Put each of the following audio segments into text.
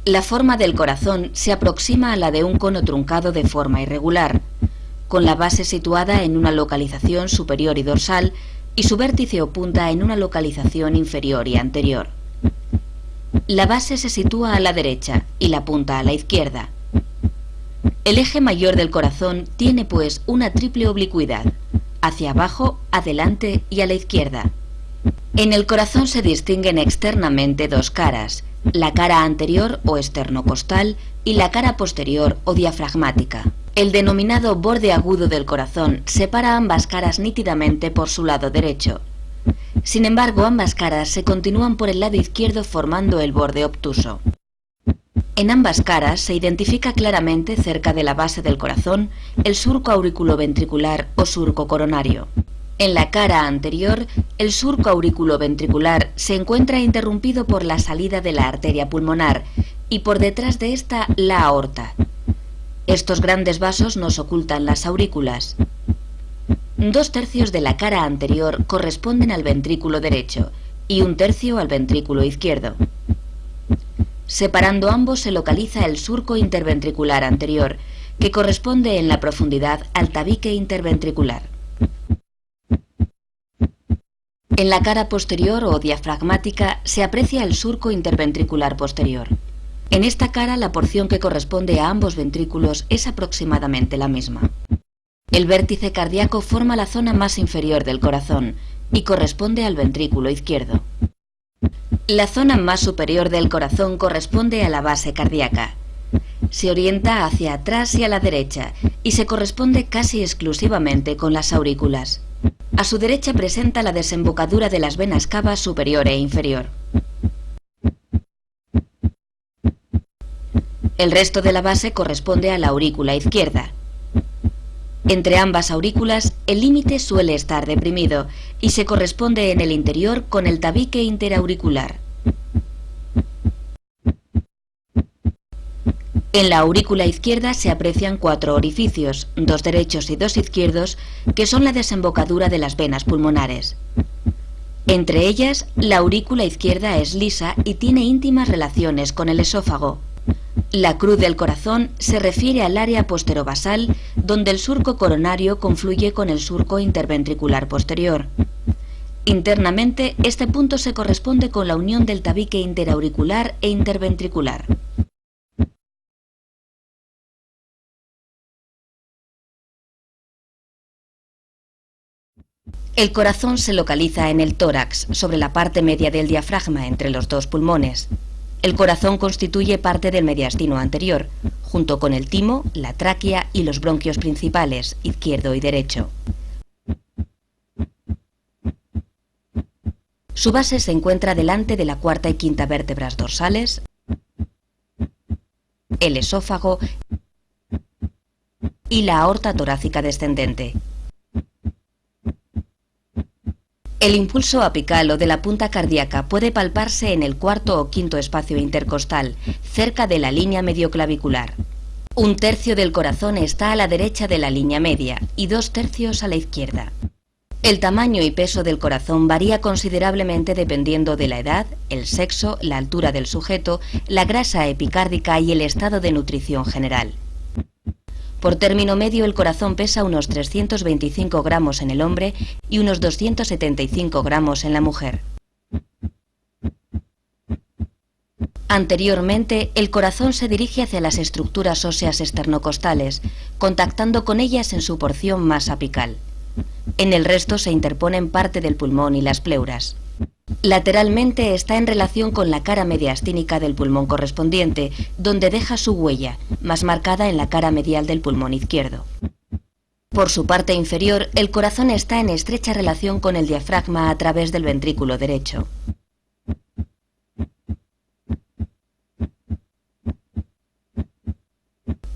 La forma del corazón se aproxima a la de un cono truncado de forma irregular, con la base situada en una localización superior y dorsal y su vértice o punta en una localización inferior y anterior. La base se sitúa a la derecha y la punta a la izquierda. El eje mayor del corazón tiene pues una triple oblicuidad, hacia abajo, adelante y a la izquierda. En el corazón se distinguen externamente dos caras, la cara anterior o esternocostal y la cara posterior o diafragmática. El denominado borde agudo del corazón separa ambas caras nítidamente por su lado derecho. Sin embargo, ambas caras se continúan por el lado izquierdo formando el borde obtuso. En ambas caras se identifica claramente cerca de la base del corazón el surco auriculoventricular o surco coronario. En la cara anterior, el surco auriculoventricular se encuentra interrumpido por la salida de la arteria pulmonar y por detrás de esta la aorta. Estos grandes vasos nos ocultan las aurículas. 2/3 de la cara anterior corresponden al ventrículo derecho y 1/3 al ventrículo izquierdo. Separando ambos se localiza el surco interventricular anterior, que corresponde en la profundidad al tabique interventricular. En la cara posterior o diafragmática se aprecia el surco interventricular posterior. En esta cara la porción que corresponde a ambos ventrículos es aproximadamente la misma. El vértice cardíaco forma la zona más inferior del corazón y corresponde al ventrículo izquierdo. La zona más superior del corazón corresponde a la base cardíaca. Se orienta hacia atrás y a la derecha y se corresponde casi exclusivamente con las aurículas. A su derecha presenta la desembocadura de las venas cava superior e inferior. El resto de la base corresponde a la aurícula izquierda. Entre ambas aurículas, el límite suele estar deprimido y se corresponde en el interior con el tabique interauricular. En la aurícula izquierda se aprecian 4 orificios, 2 derechos y 2 izquierdos, que son la desembocadura de las venas pulmonares. Entre ellas, la aurícula izquierda es lisa y tiene íntimas relaciones con el esófago. La cruz del corazón se refiere al área posterobasal, donde el surco coronario confluye con el surco interventricular posterior. Internamente, este punto se corresponde con la unión del tabique interauricular e interventricular. El corazón se localiza en el tórax, sobre la parte media del diafragma entre los dos pulmones. El corazón constituye parte del mediastino anterior, junto con el timo, la tráquea y los bronquios principales, izquierdo y derecho. Su base se encuentra delante de la cuarta y quinta vértebras dorsales, el esófago y la aorta torácica descendente. El impulso apical o de la punta cardíaca puede palparse en el cuarto o quinto espacio intercostal, cerca de la línea medioclavicular. 1/3 del corazón está a la derecha de la línea media y 2/3 a la izquierda. El tamaño y peso del corazón varía considerablemente dependiendo de la edad, el sexo, la altura del sujeto, la grasa epicárdica y el estado de nutrición general. Por término medio, el corazón pesa unos 325 gramos en el hombre y unos 275 gramos en la mujer. Anteriormente, el corazón se dirige hacia las estructuras óseas esternocostales, contactando con ellas en su porción más apical. En el resto se interponen parte del pulmón y las pleuras. Lateralmente está en relación con la cara mediastínica del pulmón correspondiente, donde deja su huella, más marcada en la cara medial del pulmón izquierdo. Por su parte inferior, el corazón está en estrecha relación con el diafragma a través del ventrículo derecho.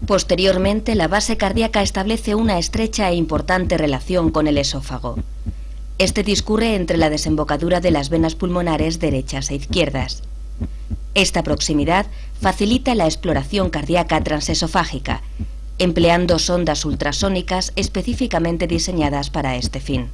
Posteriormente, la base cardíaca establece una estrecha e importante relación con el esófago. Este discurre entre la desembocadura de las venas pulmonares derechas e izquierdas. Esta proximidad facilita la exploración cardíaca transesofágica, empleando sondas ultrasónicas específicamente diseñadas para este fin.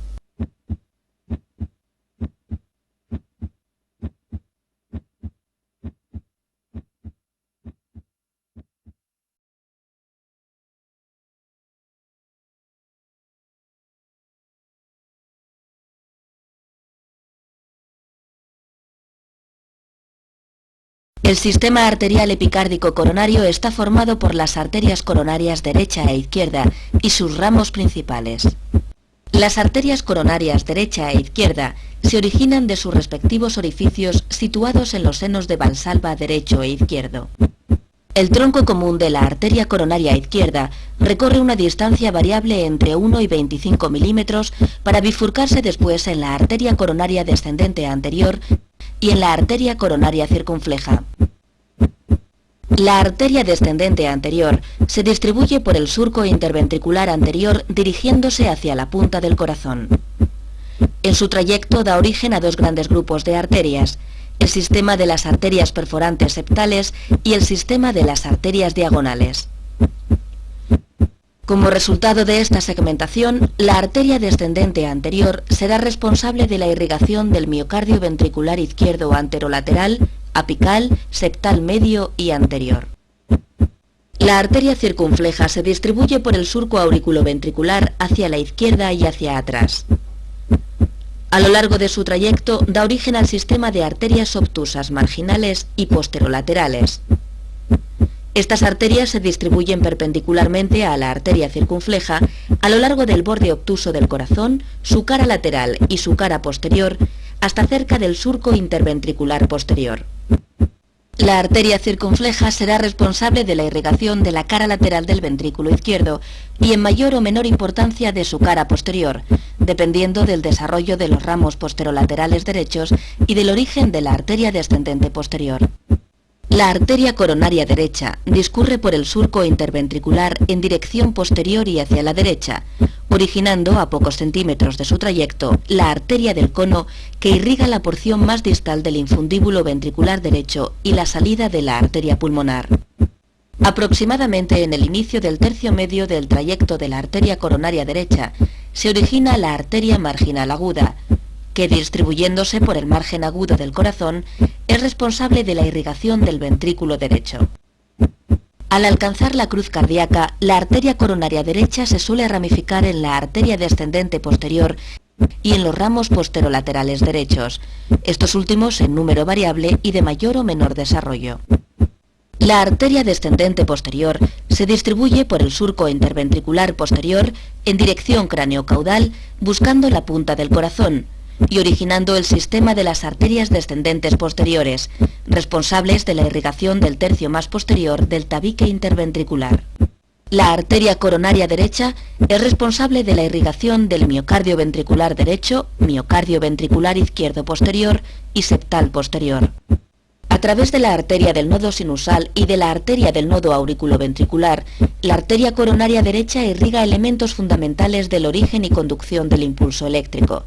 El sistema arterial epicárdico coronario está formado por las arterias coronarias derecha e izquierda y sus ramos principales. Las arterias coronarias derecha e izquierda se originan de sus respectivos orificios situados en los senos de Valsalva derecho e izquierdo. El tronco común de la arteria coronaria izquierda recorre una distancia variable entre 1 y 25 milímetros para bifurcarse después en la arteria coronaria descendente anterior y en la arteria coronaria circunfleja. La arteria descendente anterior se distribuye por el surco interventricular anterior dirigiéndose hacia la punta del corazón. En su trayecto da origen a dos grandes grupos de arterias, el sistema de las arterias perforantes septales y el sistema de las arterias diagonales. Como resultado de esta segmentación, la arteria descendente anterior será responsable de la irrigación del miocardio ventricular izquierdo anterolateral, apical, septal medio y anterior. La arteria circunfleja se distribuye por el surco auriculoventricular hacia la izquierda y hacia atrás. A lo largo de su trayecto da origen al sistema de arterias obtusas marginales y posterolaterales. Estas arterias se distribuyen perpendicularmente a la arteria circunfleja a lo largo del borde obtuso del corazón, su cara lateral y su cara posterior, hasta cerca del surco interventricular posterior. La arteria circunfleja será responsable de la irrigación de la cara lateral del ventrículo izquierdo y en mayor o menor importancia de su cara posterior, dependiendo del desarrollo de los ramos posterolaterales derechos y del origen de la arteria descendente posterior. La arteria coronaria derecha discurre por el surco interventricular en dirección posterior y hacia la derecha, originando a pocos centímetros de su trayecto la arteria del cono que irriga la porción más distal del infundíbulo ventricular derecho y la salida de la arteria pulmonar. Aproximadamente en el inicio del tercio medio del trayecto de la arteria coronaria derecha se origina la arteria marginal aguda, que distribuyéndose por el margen agudo del corazón es responsable de la irrigación del ventrículo derecho. Al alcanzar la cruz cardíaca, la arteria coronaria derecha se suele ramificar en la arteria descendente posterior y en los ramos posterolaterales derechos, estos últimos en número variable y de mayor o menor desarrollo. La arteria descendente posterior se distribuye por el surco interventricular posterior en dirección cráneo-caudal buscando la punta del corazón y originando el sistema de las arterias descendentes posteriores, responsables de la irrigación del tercio más posterior del tabique interventricular. La arteria coronaria derecha es responsable de la irrigación del miocardio ventricular derecho, miocardio ventricular izquierdo posterior y septal posterior. A través de la arteria del nodo sinusal y de la arteria del nodo auriculoventricular, la arteria coronaria derecha irriga elementos fundamentales del origen y conducción del impulso eléctrico.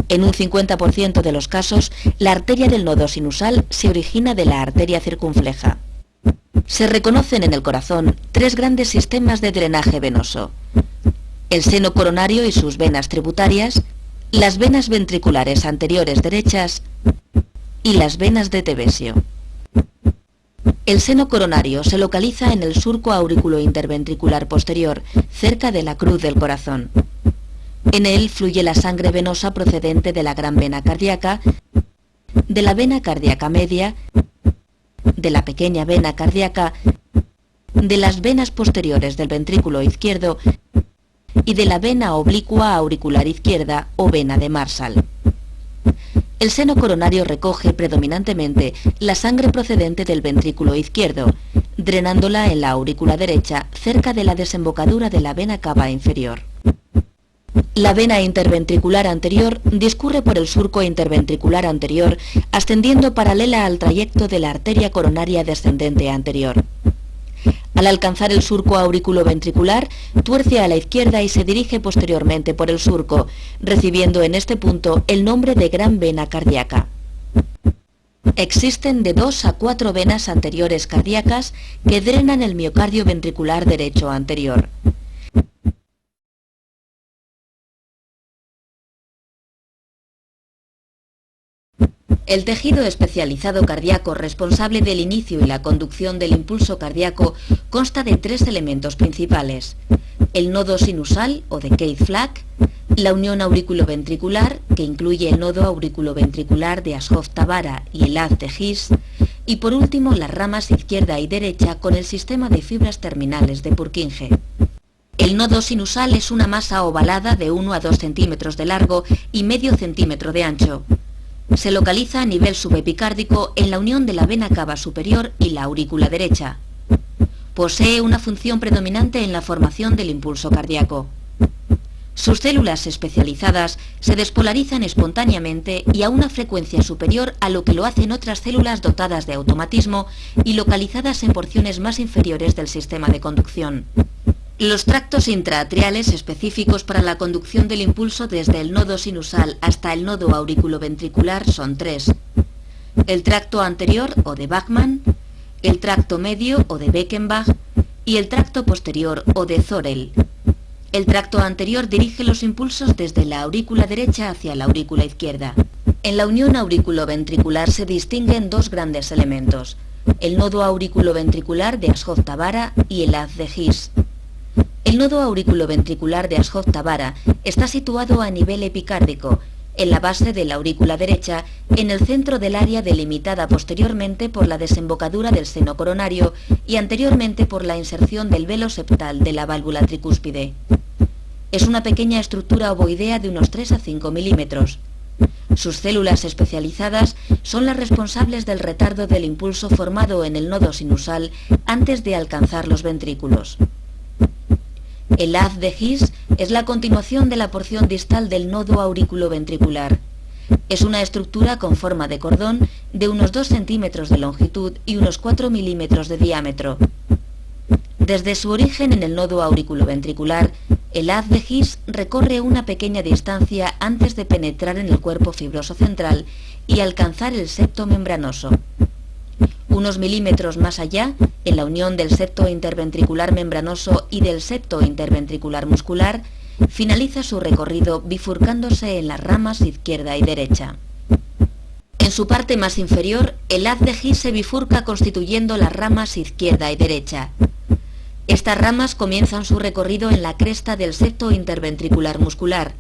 En un 50% de los casos, la arteria del nodo sinusal se origina de la arteria circunfleja. Se reconocen en el corazón tres grandes sistemas de drenaje venoso: el seno coronario y sus venas tributarias, las venas ventriculares anteriores derechas y las venas de Tevesio. El seno coronario se localiza en el surco auriculointerventricular posterior, cerca de la cruz del corazón. En él fluye la sangre venosa procedente de la gran vena cardíaca, de la vena cardíaca media, de la pequeña vena cardíaca, de las venas posteriores del ventrículo izquierdo y de la vena oblicua auricular izquierda o vena de Marshall. El seno coronario recoge predominantemente la sangre procedente del ventrículo izquierdo, drenándola en la aurícula derecha cerca de la desembocadura de la vena cava inferior. La vena interventricular anterior discurre por el surco interventricular anterior, ascendiendo paralela al trayecto de la arteria coronaria descendente anterior. Al alcanzar el surco auriculoventricular, tuerce a la izquierda y se dirige posteriormente por el surco, recibiendo en este punto el nombre de gran vena cardíaca. Existen de 2 a 4 venas anteriores cardíacas que drenan el miocardio ventricular derecho anterior. El tejido especializado cardíaco responsable del inicio y la conducción del impulso cardíaco consta de 3 elementos principales: el nodo sinusal o de Keith-Flack, la unión auriculoventricular, que incluye el nodo auriculoventricular de Ashhoff-Tavara y el haz de His, y por último las ramas izquierda y derecha con el sistema de fibras terminales de Purkinje. El nodo sinusal es una masa ovalada de 1 a 2 centímetros de largo y medio centímetro de ancho. Se localiza a nivel subepicárdico en la unión de la vena cava superior y la aurícula derecha. Posee una función predominante en la formación del impulso cardíaco. Sus células especializadas se despolarizan espontáneamente y a una frecuencia superior a lo que lo hacen otras células dotadas de automatismo y localizadas en porciones más inferiores del sistema de conducción. Los tractos intraatriales específicos para la conducción del impulso desde el nodo sinusal hasta el nodo auriculoventricular son 3. El tracto anterior o de Bachmann, el tracto medio o de Beckenbach y el tracto posterior o de Thorel. El tracto anterior dirige los impulsos desde la aurícula derecha hacia la aurícula izquierda. En la unión auriculoventricular se distinguen dos grandes elementos, el nodo auriculoventricular de Ashov-Thabara y el haz de His. El nodo auriculoventricular de Ashov-Thabara está situado a nivel epicárdico, en la base de la aurícula derecha, en el centro del área delimitada posteriormente por la desembocadura del seno coronario y anteriormente por la inserción del velo septal de la válvula tricúspide. Es una pequeña estructura ovoidea de unos 3 a 5 milímetros. Sus células especializadas son las responsables del retardo del impulso formado en el nodo sinusal antes de alcanzar los ventrículos. El haz de His es la continuación de la porción distal del nodo auriculoventricular. Es una estructura con forma de cordón de unos 2 centímetros de longitud y unos 4 milímetros de diámetro. Desde su origen en el nodo auriculoventricular, el haz de His recorre una pequeña distancia antes de penetrar en el cuerpo fibroso central y alcanzar el septo membranoso. Unos milímetros más allá, en la unión del septo interventricular membranoso y del septo interventricular muscular, finaliza su recorrido bifurcándose en las ramas izquierda y derecha. En su parte más inferior, el haz de His se bifurca constituyendo las ramas izquierda y derecha. Estas ramas comienzan su recorrido en la cresta del septo interventricular muscular.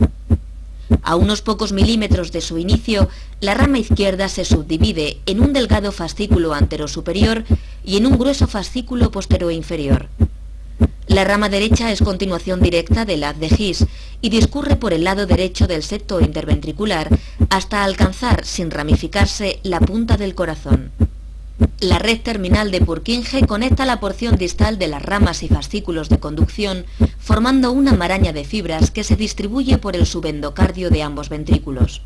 A unos pocos milímetros de su inicio, la rama izquierda se subdivide en un delgado fascículo anterosuperior y en un grueso fascículo posterior-inferior. La rama derecha es continuación directa del haz de His y discurre por el lado derecho del septo interventricular hasta alcanzar, sin ramificarse, la punta del corazón. La red terminal de Purkinje conecta la porción distal de las ramas y fascículos de conducción, formando una maraña de fibras que se distribuye por el subendocardio de ambos ventrículos.